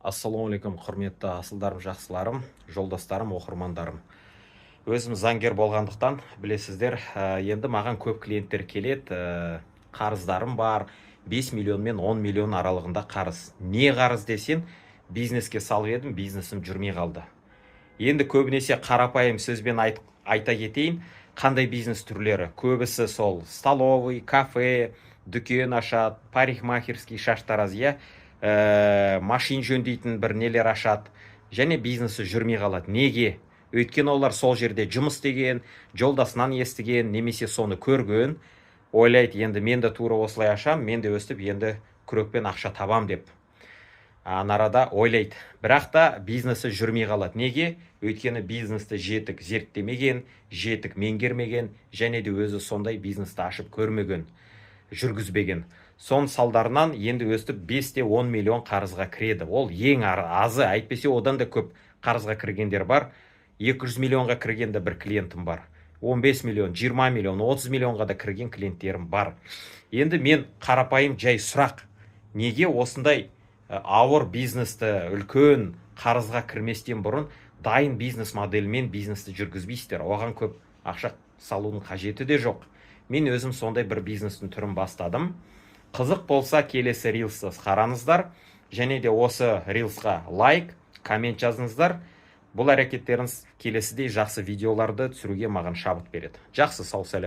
Ассалаумағалейкум, құрметті асылдарым, жақсыларым, жолдастарым, оқырмандарым. Өзім заңгер болғандықтан, білесіздер, енді маған көп клиенттер келеді, қарыздарым бар, 5 миллион мен 10 миллион аралығында қарыз. Не қарыз десем, бизнеске салып едім, бизнесім жүрмей қалды. Енді көбінесе қарапайым сөзбен айта кетейін, қандай бизнес түрлері? Көбісі сол столовый, кафе, дүкен ашады, парикмахерский, шаштараз, машин жөндейтін бір нелер ашады, және бизнесі жүрмей қалады. Неге? Өйткені олар сол жерде жұмыс істеген, жолдасынан естіген, немесе соны көрген, ойлайды, енді мен де тура осылай ашам, мен де өстіп енді күрекпен ақша табам деп. Анарада ойлайды. Бірақ та бизнесі жүрмей қалады. Неге? Өйткені бизнесті жетік зерттемеген, жетік меңгермеген, және де өзі сондай бизнесті ашып көрмеген, жүргізбеген. Сон салдарынан енді өстіп 5-10 миллион қарызға кіреді. Ол ең азы, әйтпесе одан да көп қарызға кіргендер бар. 200 миллионға кіргенде бір клиентім бар. 15 миллион, 20 миллион, 30 миллионға да кірген клиенттерім бар. Енді мен қарапайым жай сұрақ. Неге осындай ауыр бизнесті үлкен қарызға кірместен бұрын дайын бизнес моделімен бизнесті жүргізбейсіздер? Оған көп ақша салудың қажеті де жоқ. Мен өзім сондай бір бизнестің түрін бастадым. Қызық болса келесі рилсті қараңыздар, және де осы рилсқа лайк, коммент жазыңыздар. Бұл әрекеттеріңіз келесідей жақсы видеоларды түсіруге маған шабыт береді. Жақсы, сау сәлем.